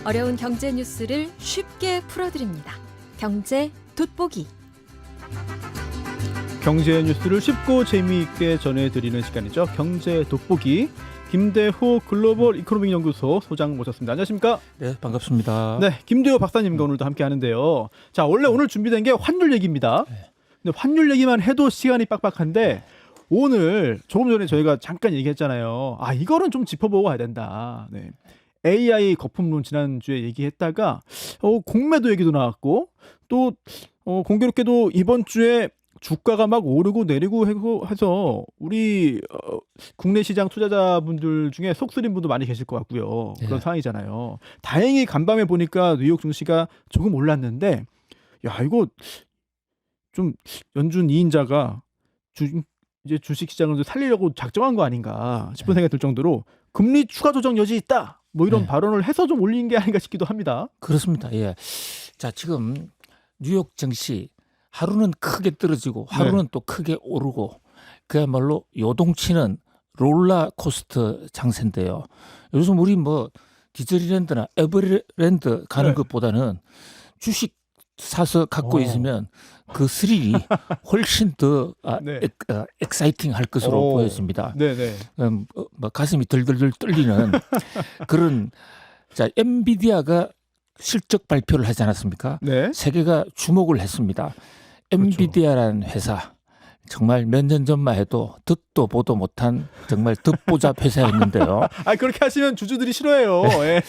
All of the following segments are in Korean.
어려운 경제 뉴스를 쉽게 풀어드립니다. 경제 돋보기. 경제 뉴스를 쉽고 재미있게 전해드리는 시간이죠. 경제 돋보기. 김대호 글로벌 이코노믹 연구소 소장 모셨습니다. 안녕하십니까? 네, 반갑습니다. 네, 김대호 박사님과 오늘도 함께 하는데요. 자, 원래 오늘 준비된 게 환율 얘기입니다. 근데 환율 얘기만 해도 시간이 빡빡한데 오늘 조금 전에 저희가 잠깐 얘기했잖아요. 아, 이거는 좀 짚어보고 가야 된다. 네. AI 거품론 지난주에 얘기했다가 공매도 얘기도 나왔고 또 공교롭게도 이번 주에 주가가 막 오르고 내리고 해서 우리 국내 시장 투자자분들 중에 속 쓰린 분도 많이 계실 것 같고요. 그런 상황이잖아요. 다행히 간밤에 보니까 뉴욕 증시가 조금 올랐는데 야, 이거 좀 연준 2인자가 이제 주식 시장을 좀 살리려고 작정한 거 아닌가 싶은 생각이 들 정도로 금리 추가 조정 여지 있다. 뭐 이런 발언을 해서 좀 올린 게 아닌가 싶기도 합니다. 그렇습니다. 예. 자, 지금 뉴욕 증시 하루는 크게 떨어지고 하루는 또 크게 오르고 그야말로 요동치는 롤러코스터 장세인데요. 요즘 우리 뭐 디즈니랜드나 에버랜드 가는 것보다는 주식 사서 갖고 있으면 그 스릴이 훨씬 더 엑사이팅 할 것으로 보였습니다. 네네. 뭐 가슴이 들들들 떨리는 그런. 자, 엔비디아가 실적 발표를 하지 않았습니까? 네. 세계가 주목을 했습니다. 엔비디아라는 회사 정말 몇 년 전만 해도 듣도 보도 못한 정말 듣보잡 회사였는데요. 아, 그렇게 하시면 주주들이 싫어해요. 예.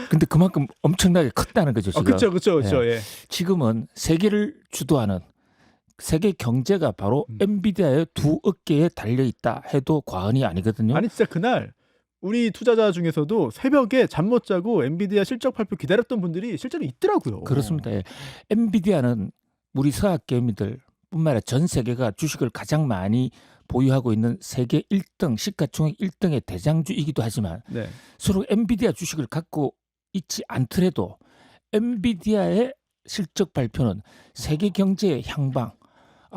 근데 그만큼 엄청나게 컸다는 거죠, 지금. 그렇죠. 예. 지금은 세계를 주도하는 세계 경제가 바로 엔비디아의 두 어깨에 달려 있다 해도 과언이 아니거든요. 아니 진짜 그날 우리 투자자 중에서도 새벽에 잠 못 자고 엔비디아 실적 발표 기다렸던 분들이 실제로 있더라고요. 그렇습니다. 예. 엔비디아는 우리 서학개미들 뿐만 아니라 전 세계가 주식을 가장 많이 보유하고 있는 세계 1등, 시가총액 1등의 대장주이기도 하지만 서로 엔비디아 주식을 갖고 있지 않더라도 엔비디아의 실적 발표는 세계 경제의 향방,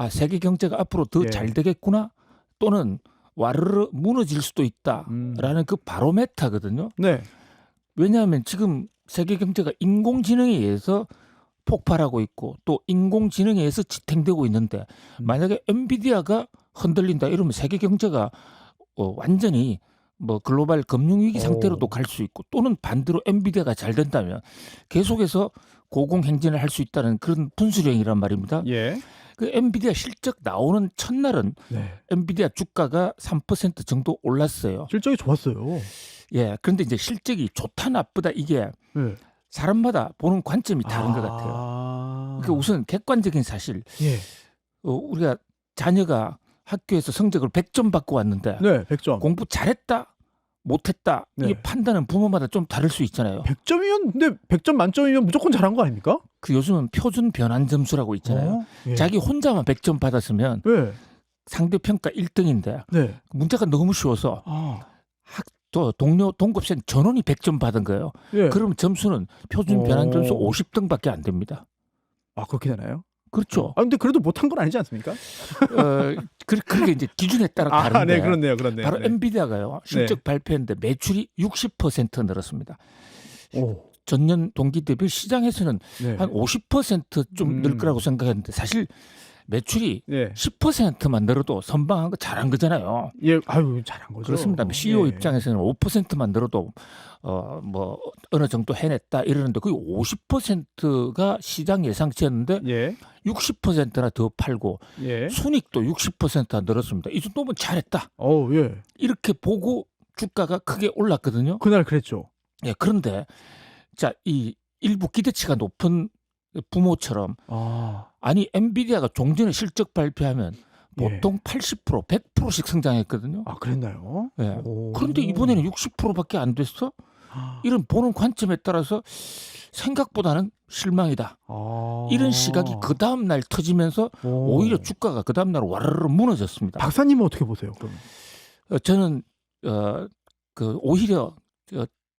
세계 경제가 앞으로 더 잘 되겠구나 또는 와르르 무너질 수도 있다라는 그 바로메타거든요. 네. 왜냐하면 지금 세계 경제가 인공지능에 의해서 폭발하고 있고 또 인공지능에 의해서 지탱되고 있는데 만약에 엔비디아가 흔들린다 이러면 세계 경제가 완전히 뭐 글로벌 금융위기 상태로도 갈 수 있고 또는 반대로 엔비디아가 잘 된다면 계속해서 고공행진을 할 수 있다는 그런 분수령이란 말입니다. 예. 그 엔비디아 실적 나오는 첫날은 엔비디아 주가가 3% 정도 올랐어요. 실적이 좋았어요. 예, 그런데 이제 실적이 좋다 나쁘다 이게 사람마다 보는 관점이 다른 것 같아요. 그러니까 우선 객관적인 사실, 우리가 자녀가 학교에서 성적을 100점 받고 왔는데 100점. 공부 잘했다, 못했다 이게 판단은 부모마다 좀 다를 수 있잖아요. 100점이면 근데 100점 만점이면 무조건 잘한 거 아닙니까? 그 요즘은 표준 변환 점수라고 있잖아요. 자기 혼자만 100점 받았으면 상대 평가 1등인데 문제가 너무 쉬워서 또 동료 동급생 전원이 100점 받은 거예요. 그러면 점수는 표준 변환 점수 50등밖에 안 됩니다. 아, 그렇게 되나요? 그렇죠. 근데 그래도 못한 건 아니지 않습니까? 그렇게 이제 기준에 따라 다른데. 그렇네요. 바로 엔비디아가요. 실적 발표했는데 매출이 60% 늘었습니다. 전년 동기 대비 시장에서는 한 50%좀 늘 거라고 생각했는데 사실 매출이 10%만 늘어도 선방한 거 잘한 거잖아요. 잘한 거죠. 그렇습니다. CEO 입장에서는 5%만 늘어도 뭐 어느 정도 해냈다 이러는데 거의 50%가 시장 예상치였는데 60%나 더 팔고 순이익도 60%나 늘었습니다. 이 정도면 잘했다. 이렇게 보고 주가가 크게 올랐거든요. 그날 그랬죠. 그런데 자, 이 일부 기대치가 높은 부모처럼 아니 엔비디아가 종전에 실적 발표하면 보통 80%, 100%씩 성장했거든요. 그랬나요? 그런데 이번에는 60%밖에 안 됐어? 이런 보는 관점에 따라서 생각보다는 실망이다. 이런 시각이 그 다음 날 터지면서 오히려 주가가 그 다음 날 와르르 무너졌습니다. 박사님은 어떻게 보세요? 그럼? 저는 오히려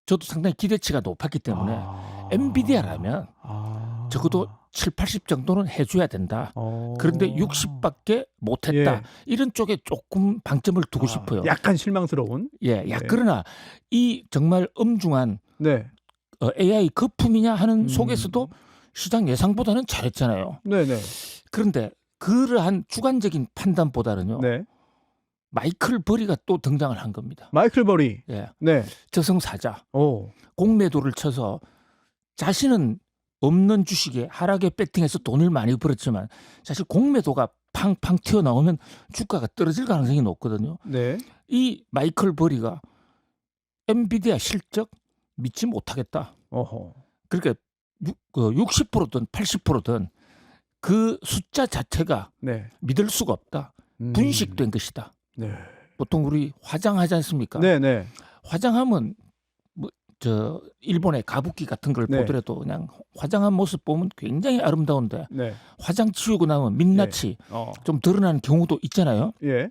저도 상당히 기대치가 높았기 때문에 엔비디아라면 적어도 7, 80 정도는 해줘야 된다. 그런데 60밖에 못했다. 이런 쪽에 조금 방점을 두고 싶어요. 약간 실망스러운. 그러나 이 정말 엄중한 AI 거품이냐 하는 속에서도 시장 예상보다는 잘했잖아요. 네네. 그런데 그러한 주관적인 판단보다는요. 네. 마이클 버리가 또 등장을 한 겁니다. 마이클 버리. 예. 네. 저승사자. 오. 공매도를 쳐서 자신은 없는 주식에 하락에 배팅해서 돈을 많이 벌었지만 사실 공매도가 팡팡 튀어나오면 주가가 떨어질 가능성이 높거든요. 네. 이 마이클 버리가 엔비디아 실적 믿지 못하겠다. 어허. 그러니까 60%든 80%든 그 숫자 자체가 네. 믿을 수가 없다. 분식된 것이다. 네. 보통 우리 화장하지 않습니까? 네네. 화장하면 일본의 가부키 같은 걸 네. 보더라도 그냥 화장한 모습 보면 굉장히 아름다운데 네. 화장 지우고 나면 민낯이 좀 드러나는 경우도 있잖아요. 예.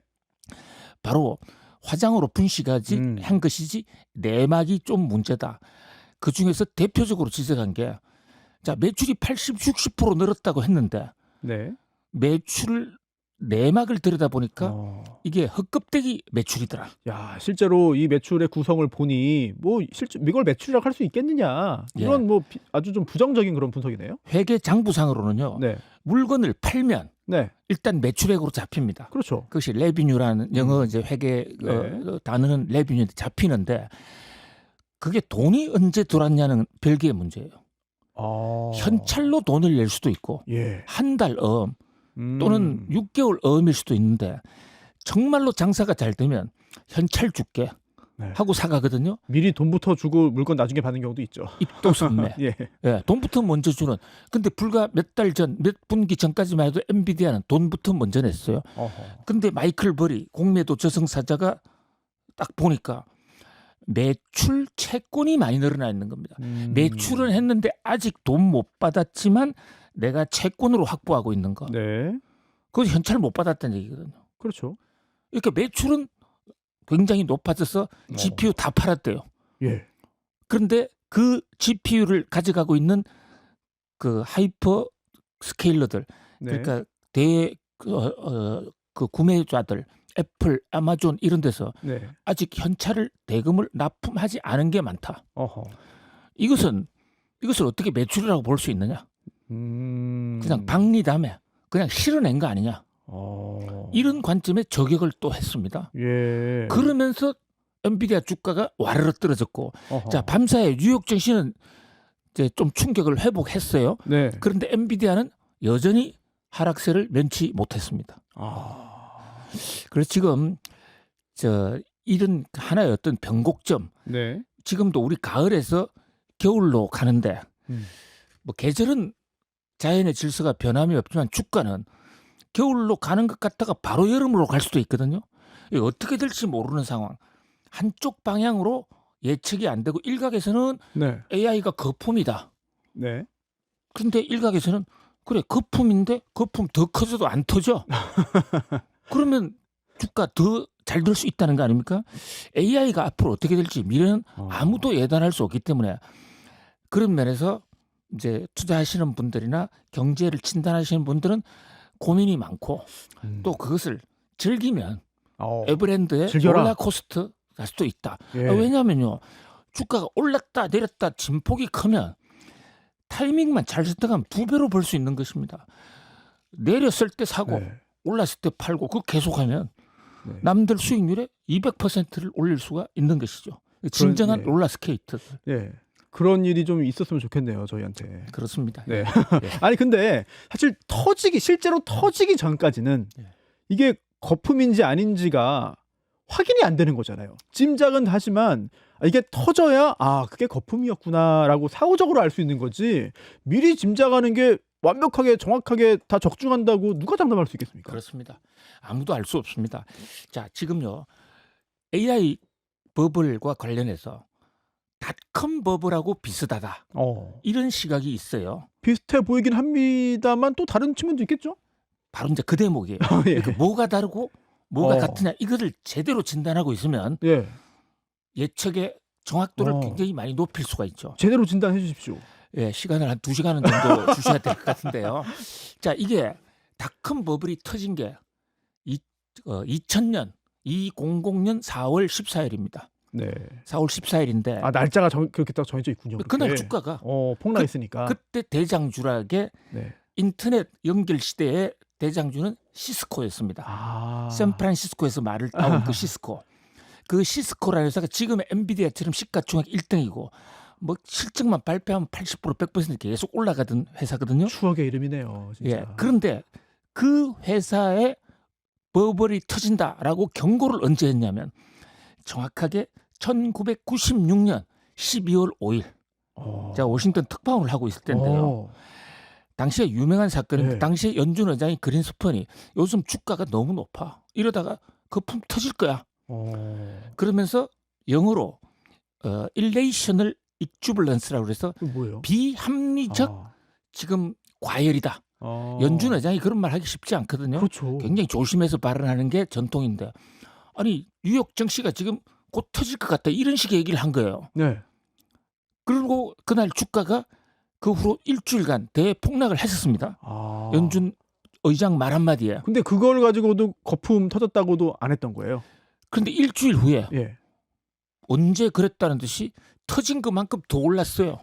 바로 화장으로 분식하지 한 것이지 내막이 좀 문제다. 그 중에서 대표적으로 지적한 게 자, 매출이 80, 60% 늘었다고 했는데 네. 매출 내막을 들여다보니까 이게 헛껍데기 매출이더라. 야, 실제로 이 매출의 구성을 보니 뭐 실제 이걸 매출이라고 할 수 있겠느냐. 이런 예. 뭐 아주 좀 부정적인 그런 분석이네요. 회계 장부상으로는요. 네. 물건을 팔면 네. 일단 매출액으로 잡힙니다. 그렇죠. 그것이 레비뉴라는 영어 이제 회계 네. 단어는 레비뉴인데 잡히는데 그게 돈이 언제 들어왔냐는 별개의 문제예요. 현찰로 돈을 낼 수도 있고 예. 한 달 어음 또는 6개월 어음일 수도 있는데 정말로 장사가 잘 되면 현찰 줄게 네. 하고 사가거든요. 미리 돈부터 주고 물건 나중에 받는 경우도 있죠. 입도 선매. 예. 예, 돈부터 먼저 주는. 근데 불과 몇 달 전, 몇 분기 전까지만 해도 엔비디아는 돈부터 먼저 냈어요. 어허. 근데 마이클 버리 공매도 저승사자가 딱 보니까 매출 채권이 많이 늘어나 있는 겁니다. 매출은 했는데 아직 돈 못 받았지만 내가 채권으로 확보하고 있는 거. 네. 그거 현찰 못 받았다는 얘기거든요. 그렇죠. 이렇게 매출은 굉장히 높아져서 GPU 다 팔았대요. 예. 그런데 그 GPU를 가져가고 있는 그 하이퍼 스케일러들, 네. 그러니까 그 구매자들, 애플, 아마존 이런 데서 네. 아직 현찰을 대금을 납품하지 않은 게 많다. 어허. 이것을 어떻게 매출이라고 볼 수 있느냐? 그냥 박리담에 그냥 실어낸 거 아니냐? 이런 관점에 저격을 또 했습니다. 예. 그러면서 엔비디아 주가가 와르르 떨어졌고, 어허. 자 밤사이 뉴욕 증시는 이제 좀 충격을 회복했어요. 네. 그런데 엔비디아는 여전히 하락세를 면치 못했습니다. 그래서 지금 이런 하나의 어떤 변곡점. 네. 지금도 우리 가을에서 겨울로 가는데 뭐 계절은 자연의 질서가 변함이 없지만 주가는 겨울로 가는 것 같다가 바로 여름으로 갈 수도 있거든요. 이게 어떻게 될지 모르는 상황. 한쪽 방향으로 예측이 안 되고 일각에서는 네. AI가 거품이다. 네. 그런데 일각에서는 그래 거품인데 거품 더 커져도 안 터져. 그러면 주가 더 잘 될 수 있다는 거 아닙니까? AI가 앞으로 어떻게 될지 미래는 아무도 예단할 수 없기 때문에 그런 면에서 이제 투자하시는 분들이나 경제를 진단하시는 분들은 고민이 많고 또 그것을 즐기면 에버랜드의 즐겨라. 롤러코스터 갈 수도 있다. 예. 왜냐하면요. 주가가 올랐다 내렸다 진폭이 크면 타이밍만 잘 선택하면 2배로 벌 수 있는 것입니다. 내렸을 때 사고 네. 올랐을 때 팔고 그거 계속하면 네. 남들 수익률의 200%를 올릴 수가 있는 것이죠. 진정한 예. 롤러스케이트. 예. 그런 일이 좀 있었으면 좋겠네요, 저희한테. 그렇습니다. 네. 예. 아니 근데 사실 실제로 터지기 전까지는 예. 이게 거품인지 아닌지가 확인이 안 되는 거잖아요. 짐작은 하지만 이게 터져야 그게 거품이었구나라고 사후적으로 알 수 있는 거지. 미리 짐작하는 게 완벽하게 정확하게 다 적중한다고 누가 장담할 수 있겠습니까? 그렇습니다. 아무도 알 수 없습니다. 자, 지금요. AI 버블과 관련해서 닷컴 버블하고 비슷하다. 이런 시각이 있어요. 비슷해 보이긴 합니다만 또 다른 측면도 있겠죠? 바로 이제 그 대목이에요. 예. 그러니까 뭐가 다르고 뭐가 같으냐 이거를 제대로 진단하고 있으면 예. 예측의 정확도를 굉장히 많이 높일 수가 있죠. 제대로 진단해 주십시오. 예, 시간을 한 2시간은 정도 주셔야 될 것 같은데요. 자, 이게 닷컴 버블이 터진 게 2000년 4월 14일입니다. 네. 4월 14일인데 아 날짜가 그렇게 딱 정해져 있군요. 그날 그렇게. 주가가 폭락했으니까. 그때 대장주락의 네. 인터넷 연결 시대의 대장주는 시스코였습니다. 아. 샌프란시스코에서 말을 따온 그 시스코. 그 시스코라는 회사가 지금의 엔비디아처럼 시가총액 1등이고 뭐 실적만 발표하면 80% 100% 계속 올라가던 회사거든요. 추억의 이름이네요. 진짜. 예. 그런데 그 회사의 버블이 터진다라고 경고를 언제 했냐면 정확하게 1996년 12월 5일 제가 워싱턴 특파원을 하고 있을 때인데요. 당시에 유명한 사건인데 네. 당시에 연준 의장이 그린스펀이 요즘 주가가 너무 높아. 이러다가 거품 터질 거야. 그러면서 영어로 일레이셔널 익주블런스라고 그래서 그 뭐예요? 비합리적 지금 과열이다. 연준 의장이 그런 말 하기 쉽지 않거든요. 그렇죠. 굉장히 조심해서 발언하는 게 전통인데 아니 뉴욕 증시가 지금 곧 터질 것 같다 이런 식의 얘기를 한 거예요. 네. 그리고 그날 주가가 그 후로 일주일간 대폭락을 했었습니다. 연준 의장 말 한마디에. 근데 그걸 가지고도 거품 터졌다고도 안 했던 거예요. 그런데 일주일 후에 예. 언제 그랬다는 듯이 터진 것만큼 더 올랐어요.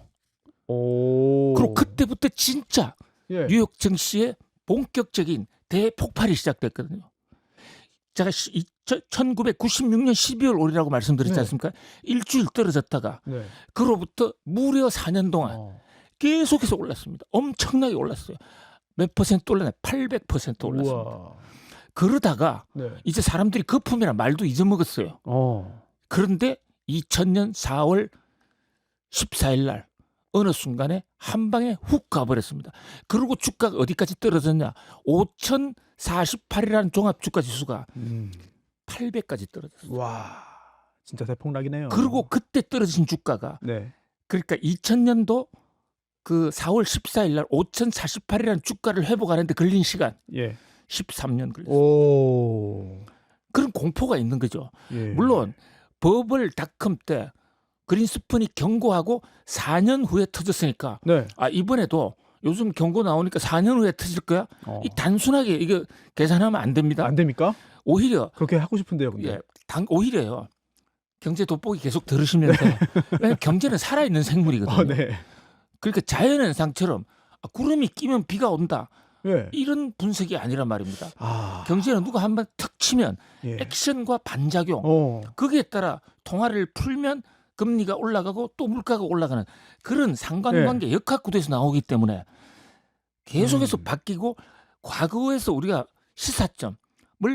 그리고 그때부터 진짜 예. 뉴욕 증시의 본격적인 대폭발이 시작됐거든요. 제가 1996년 12월 5일이라고 말씀드렸지 네. 않습니까? 일주일 떨어졌다가 네. 그로부터 무려 4년 동안 계속해서 올랐습니다. 엄청나게 올랐어요. 몇 퍼센트 올랐나요? 800% 올랐습니다. 우와. 그러다가 네. 이제 사람들이 거품이란 말도 잊어먹었어요. 그런데 2000년 4월 14일 날 어느 순간에 한 방에 훅 가버렸습니다. 그리고 주가가 어디까지 떨어졌냐? 5048이라는 종합주가지수가 800까지 떨어졌어요. 와, 진짜 대폭락이네요. 그리고 그때 떨어진 주가가 네. 그러니까 2000년도 그 4월 14일 날 5048이라는 주가를 회복하는데 걸린 시간 예. 13년 걸렸어요. 오. 그런 공포가 있는 거죠. 예. 물론 버블닷컴 때 그린스펀이 경고하고 4년 후에 터졌으니까 네. 아 이번에도 요즘 경고 나오니까 4년 후에 터질 거야? 이 단순하게 이거 계산하면 안 됩니다. 안 됩니까? 오히려 그렇게 하고 싶은데요, 근데. 예, 오히려요. 경제 돋보기 계속 들으시면서 왜냐면 경제는 살아있는 생물이거든요. 네. 그러니까 자연현상처럼 구름이 끼면 비가 온다. 예. 이런 분석이 아니란 말입니다. 경제는 누가 한번 턱 치면 예. 액션과 반작용 거기에 따라 통화를 풀면 금리가 올라가고 또 물가가 올라가는 그런 상관관계 역학구도에서 나오기 때문에 계속해서 바뀌고 과거에서 우리가 시사점을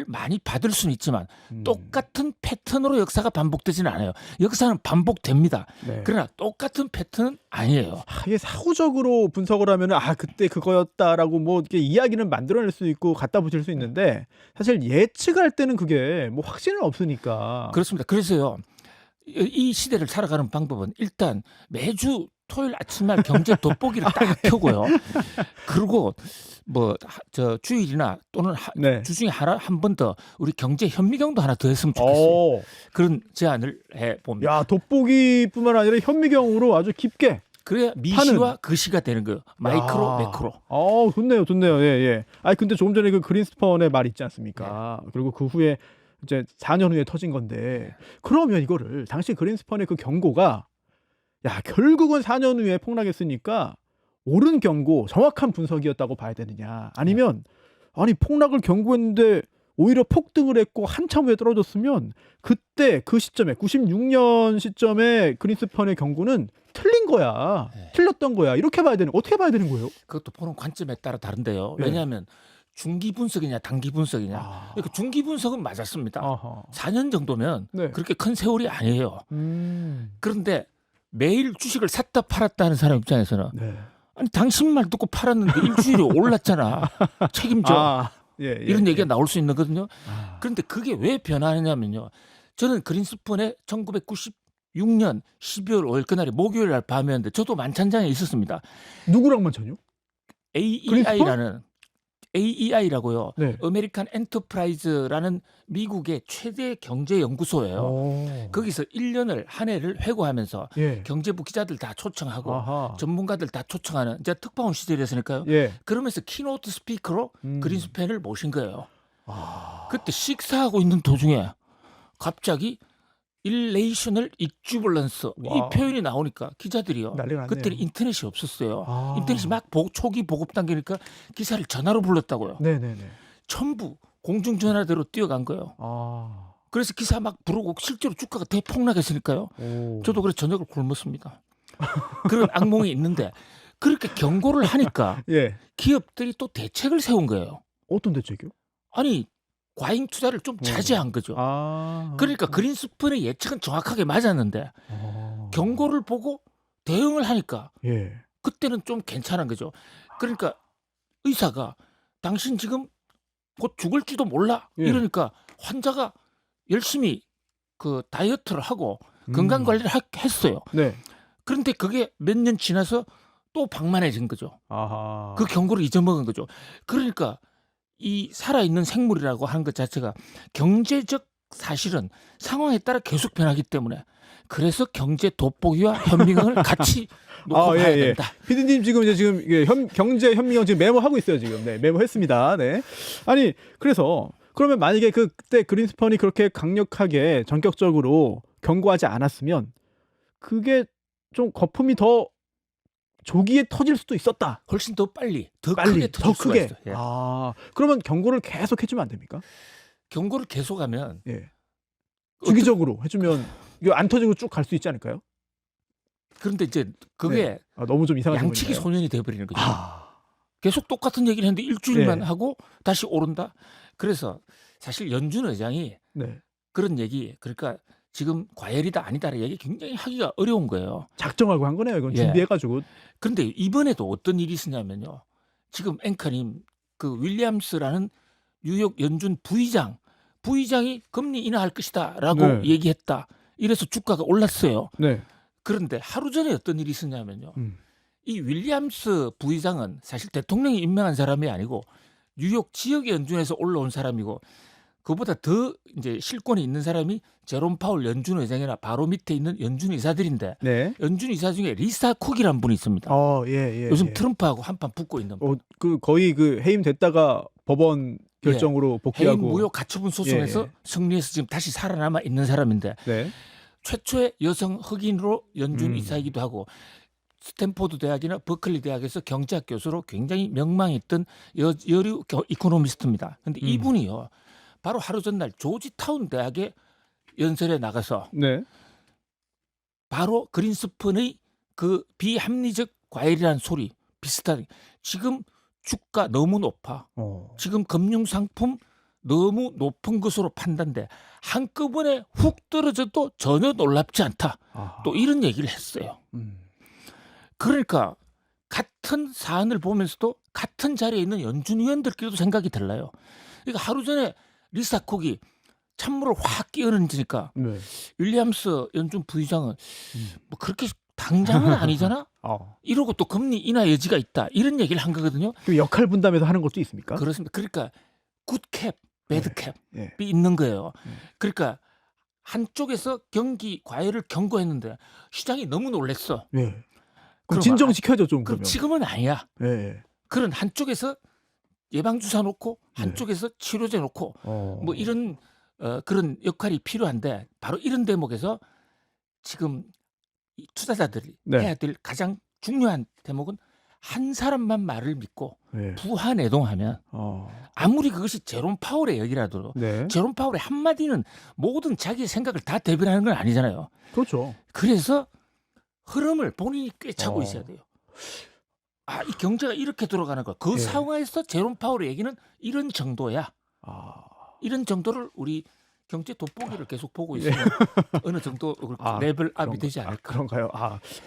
많이 받을 수는 있지만 똑같은 패턴으로 역사가 반복되지는 않아요. 역사는 반복됩니다. 네. 그러나 똑같은 패턴은 아니에요. 이게 사후적으로 분석을 하면은 그때 그거였다라고 뭐 이렇게 이야기는 만들어낼 수 있고 갖다 붙일 수 있는데 사실 예측할 때는 그게 뭐 확신은 없으니까. 그렇습니다. 그래서요. 이 시대를 살아가는 방법은 일단 매주 토요일 아침날 경제 돋보기를 딱 켜고요. 그리고 뭐 저 주일이나 또는 주중에 한 번 더 우리 경제 현미경도 하나 더 했으면 좋겠어요. 그런 제안을 해 봅니다. 야, 돋보기뿐만 아니라 현미경으로 아주 깊게. 그래야 미시와 그시가 되는 거예요. 마이크로, 매크로. 좋네요, 좋네요. 예, 예. 근데 조금 전에 그 그린스펀의 말 있지 않습니까? 그리고 그 후에 이제 4년 후에 터진 건데 그러면 이거를 당시 그린스펀의 그 경고가 결국은 4년 후에 폭락했으니까 옳은 경고, 정확한 분석이었다고 봐야 되느냐? 아니면 폭락을 경고했는데 오히려 폭등을 했고 한참 후에 떨어졌으면 그때 그 시점에 96년 시점에 그린스펀의 경고는 틀린 거야. 틀렸던 거야. 이렇게 봐야 되는 어떻게 봐야 되는 거예요? 그것도 보는 관점에 따라 다른데요. 왜냐하면 중기 분석이냐 단기 분석이냐. 그러니까 중기 분석은 맞았습니다. 4년 정도면 그렇게 큰 세월이 아니에요. 그런데 매일 주식을 샀다 팔았다 하는 사람 입장에서는 아니 당신 말 듣고 팔았는데 일주일에 올랐잖아. 책임져. 이런 얘기가 나올 수 있는 거거든요. 그런데 그게 왜 변하느냐면요. 저는 그린스펀의 1996년 12월 5일 그날이 목요일 날 밤이었는데 저도 만찬장에 있었습니다. 누구랑 만찬이요? AEI라고요. 아메리칸 엔터프라이즈라는 미국의 최대 경제 연구소예요. 거기서 1년을 한 해를 회고하면서 경제부 기자들 다 초청하고 전문가들 다 초청하는 이제 특파원 시절이었으니까요. 그러면서 키노트 스피커로 그린스펀을 모신 거예요. 그때 식사하고 있는 도중에 갑자기 일레이셔널 익주벌런스 이 와. 표현이 나오니까 기자들이요. 난리가 났네요. 그때 인터넷이 없었어요. 아. 인터넷이 막 초기 보급 단계니까 기사를 전화로 불렀다고요. 네네네. 전부 공중전화대로 뛰어간 거예요. 아. 그래서 기사 막 부르고 실제로 주가가 대폭락했으니까요. 오. 저도 그래서 저녁을 굶었습니다. 그런 악몽이 있는데 그렇게 경고를 하니까 예. 기업들이 또 대책을 세운 거예요. 어떤 대책이요? 아니 과잉 투자를 좀 자제한 거죠. 아. 그러니까 그린스펀의 예측은 정확하게 맞았는데 경고를 보고 대응을 하니까 예. 그때는 좀 괜찮은 거죠. 그러니까 의사가 당신 지금 곧 죽을지도 몰라 예. 이러니까 환자가 열심히 그 다이어트를 하고 건강 관리를 했어요. 네. 그런데 그게 몇 년 지나서 또 방만해진 거죠. 아하. 그 경고를 잊어먹은 거죠. 그러니까 이 살아있는 생물이라고 하는 것 자체가 경제적 사실은 상황에 따라 계속 변하기 때문에 그래서 경제 돋보기와 현미경을 같이 놓고 봐야 된다. 피디님 지금 이게 경제 현미경 지금 메모하고 있어요 지금. 네, 메모했습니다. 네. 아니 그래서 그러면 만약에 그때 그린스펀이 그렇게 강력하게 전격적으로 경고하지 않았으면 그게 좀 거품이 더 조기에 터질 수도 있었다. 훨씬 더 빨리, 더 빨리, 크게 터질 수가 있어요. 예. 아, 그러면 경고를 계속 해주면 안 됩니까? 경고를 계속하면 예. 주기적으로 해주면 이거 안 터지고 쭉 갈 수 있지 않을까요? 그런데 이제 그게 네. 너무 좀 이상한 양치기 질문이네요. 소년이 돼버리는 거죠. 아, 계속 똑같은 얘기를 했는데 일주일만 네. 하고 다시 오른다. 그래서 사실 연준 의장이 네. 그런 얘기, 그러니까 지금 과열이다 아니다라는 얘기 굉장히 하기가 어려운 거예요. 작정하고 한 거네요. 이건 예. 준비해가지고. 그런데 이번에도 어떤 일이 있었냐면요. 지금 앵커님 그 윌리엄스라는 뉴욕 연준 부의장이 금리 인하할 것이다라고 네. 얘기했다. 이래서 주가가 올랐어요. 네. 그런데 하루 전에 어떤 일이 있었냐면요. 이 윌리엄스 부의장은 사실 대통령이 임명한 사람이 아니고 뉴욕 지역 연준에서 올라온 사람이고 그보다 더 이제 실권이 있는 사람이 제롬 파월 연준 의장이나 바로 밑에 있는 연준 의사들인데 네. 연준 의사 중에 리사 쿡이라는 분이 있습니다. 예. 요즘 예. 트럼프하고 한판 붙고 있는 분. 그 거의 그 해임됐다가 법원 결정으로 해임 복귀하고. 무효 가처분 소송에서 예. 승리해서 지금 다시 살아남아 있는 사람인데 네. 최초의 여성 흑인으로 연준 음. 이사이기도 하고 스탠포드 대학이나 버클리 대학에서 경제학 교수로 굉장히 명망했던 여류 이코노미스트입니다. 그런데 이분이요. 바로 하루 전날 조지타운 대학의 연설에 나가서 네. 바로 그린스펀의 그 비합리적 과열이라는 소리 비슷한 지금 주가 너무 높아. 지금 금융상품 너무 높은 것으로 판단돼. 한꺼번에 훅 떨어져도 전혀 놀랍지 않다. 아하. 또 이런 얘기를 했어요. 그러니까 같은 사안을 보면서도 같은 자리에 있는 연준위원들끼리도 생각이 달라요. 그러니까 하루 전에 리사 콕이 찬물을 확 끼얹으니까 네. 윌리엄스 연준 부의장은 뭐 그렇게 당장은 아니잖아. 이러고 또 금리 인하 여지가 있다. 이런 얘기를 한 거거든요. 그 역할 분담해서 하는 것도 있습니까? 그렇습니다. 그러니까 굿캡, 배드캡이 예. 있는 거예요. 그러니까 한쪽에서 경기 과열을 경고했는데 시장이 너무 놀랬어. 예. 그럼 그럼 진정시켜야죠 좀 그럼 그러면. 지금은 아니야. 예. 그런 한쪽에서 예방주사 놓고 한쪽에서 치료제 놓고 뭐 이런 그런 역할이 필요한데 바로 이런 대목에서 지금 이 투자자들이 해야 될 가장 중요한 대목은 한 사람만 말을 믿고 부하내동하면 아무리 그것이 제롬 파월의 얘기라도 제롬 파월의 한마디는 모든 자기의 생각을 다 대변하는 건 아니잖아요. 그렇죠. 그래서 흐름을 본인이 꿰차고 있어야 돼요. 이 경제가 이렇게 돌아가는 거. 그 상황에서 제롬 파월의 얘기는 이런 정도야. 이런 정도를 우리 경제 돋보기를 계속 보고 있으면 어느 정도 레벨업이 되지 않을까. 그런가요?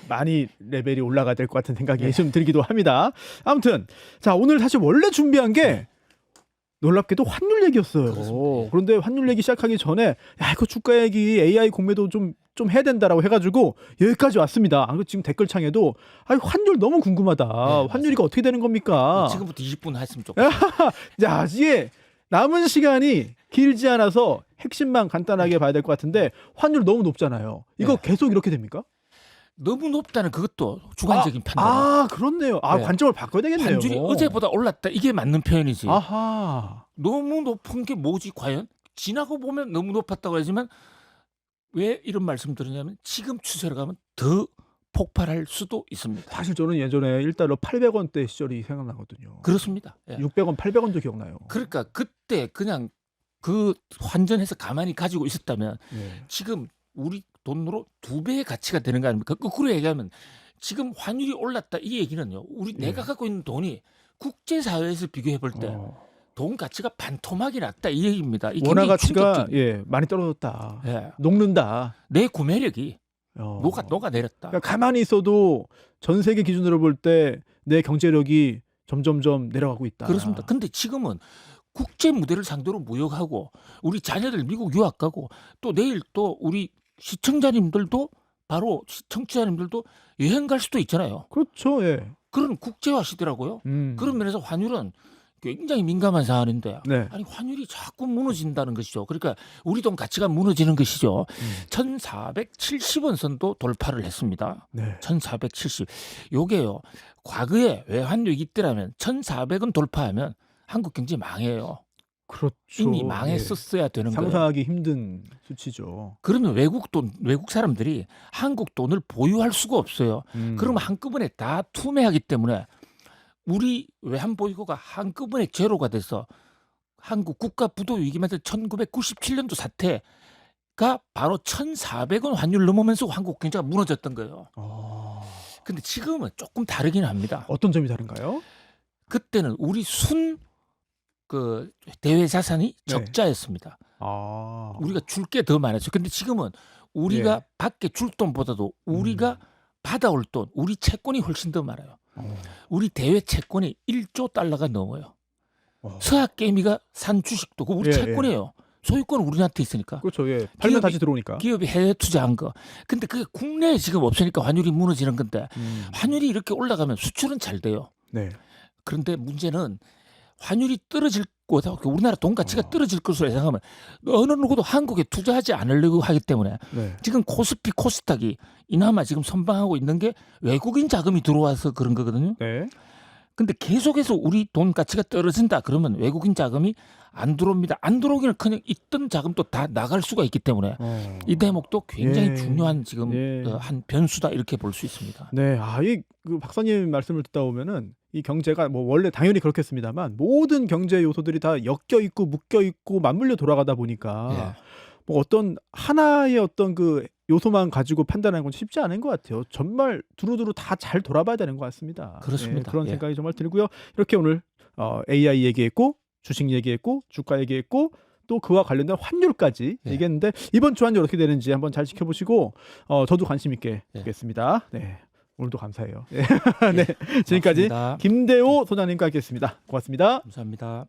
많이 레벨이 올라가야 될 것 같은 생각이 좀 들기도 합니다. 아무튼 자 오늘 사실 원래 준비한 게 놀랍게도 환율 얘기였어요. 그렇습니다. 그런데 환율 얘기 시작하기 전에 이거 주가 얘기 AI 공매도 좀 해야 된다라고 해가지고 여기까지 왔습니다. 지금 댓글창에도 환율 너무 궁금하다. 환율이 어떻게 되는 겁니까? 지금부터 20분 했으면 좋겠어요. 자, 이게 남은 시간이 길지 않아서 핵심만 간단하게 봐야 될 것 같은데 환율 너무 높잖아요. 이거 계속 이렇게 됩니까? 너무 높다는 그것도 주관적인 판단이에요. 그렇네요. 관점을 바꿔야 되겠네요. 환율이 어제보다 올랐다. 이게 맞는 표현이지. 아하. 너무 높은 게 뭐지 과연? 지나고 보면 너무 높았다고 하지만 왜 이런 말씀 드리냐면 지금 추세로 가면 더 폭발할 수도 있습니다. 사실 저는 예전에 1달러 800원대 시절이 생각나거든요. 그렇습니다. 예. 600원, 800원도 기억나요. 그러니까 그때 그냥 그 환전해서 가만히 가지고 있었다면 네. 지금 우리 돈으로 2배의 가치가 되는 거 아닙니까? 거꾸로 얘기하면 지금 환율이 올랐다 이 얘기는요. 내가 갖고 있는 돈이 국제사회에서 비교해 볼 때 돈 가치가 반토막이 났다 이 얘기입니다. 이 원화 굉장히 가치가 충격적인. 많이 떨어졌다. 예. 녹는다. 내 구매력이 어. 녹아 내렸다. 그러니까 가만히 있어도 전 세계 기준으로 볼 때 내 경제력이 점점점 내려가고 있다. 그렇습니다. 근데 지금은 국제 무대를 상대로 무역하고 우리 자녀들 미국 유학 가고 또 내일 또 우리 시청자님들도 바로 청취자님들도 여행 갈 수도 있잖아요. 그렇죠. 예. 그런 국제화 시대라고요. 그런 면에서 환율은 굉장히 민감한 사안인데 네. 아니 환율이 자꾸 무너진다는 것이죠. 그러니까 우리 돈 가치가 무너지는 것이죠. 1470원 선도 돌파를 했습니다. 네. 1470. 요게요. 과거에 외환위기 이때라면 1400원 돌파하면 한국 경제 망해요. 그렇죠. 이미 망했었어야 되는 거예요. 상상하기 힘든 수치죠. 그러면 외국 사람들이 한국 돈을 보유할 수가 없어요. 그러면 한꺼번에 다 투매하기 때문에 우리 외환 보유고가 한꺼번에 제로가 돼서 한국 국가 부도 위기만 해서 1997년도 사태가 바로 1,400원 환율 넘으면서 한국 경제가 무너졌던 거예요. 근데 지금은 조금 다르긴 합니다. 어떤 점이 다른가요? 그때는 우리 그 대외 자산이 적자였습니다. 우리가 줄 게 더 많았죠. 근데 지금은 우리가 밖에 줄 돈보다도 우리가 받아올 돈, 우리 채권이 훨씬 더 많아요. 우리 대외 채권이 1조 달러가 넘어요. 서학개미가 산 주식도 그 우리 채권이에요. 소유권은 우리한테 있으니까. 그렇죠. 예. 팔면 다시 들어오니까. 기업이 해외 투자한 거. 근데 그게 국내에 지금 없으니까 환율이 무너지는 건데 환율이 이렇게 올라가면 수출은 잘 돼요. 네. 그런데 문제는 환율이 떨어질 거다. 우리나라 돈 가치가 떨어질 것으로 예상하면 어느 누구도 한국에 투자하지 않으려고 하기 때문에 지금 코스피 코스닥이 이나마 지금 선방하고 있는 게 외국인 자금이 들어와서 그런 거거든요. 네. 근데 계속해서 우리 돈 가치가 떨어진다 그러면 외국인 자금이 안 들어옵니다. 안 들어오기는 그냥 있던 자금도 다 나갈 수가 있기 때문에 이 대목도 굉장히 중요한 지금 한 변수다 이렇게 볼 수 있습니다. 네, 그 박사님 말씀을 듣다 보면은 이 경제가 뭐 원래 당연히 그렇겠습니다만 모든 경제 요소들이 다 엮여 있고 묶여 있고 맞물려 돌아가다 보니까 뭐 어떤 하나의 어떤 그 요소만 가지고 판단하는 건 쉽지 않은 것 같아요. 정말 두루두루 다 잘 돌아봐야 되는 것 같습니다. 그렇습니다. 그런 생각이 정말 들고요. 이렇게 오늘 AI 얘기했고 주식 얘기했고 주가 얘기했고 또 그와 관련된 환율까지 얘기했는데 이번 주 환율 어떻게 되는지 한번 잘 지켜보시고 저도 관심 있게 보겠습니다. 네. 오늘도 감사해요. 네. 지금까지 고맙습니다. 김대호 소장님과 함께했습니다. 고맙습니다. 감사합니다.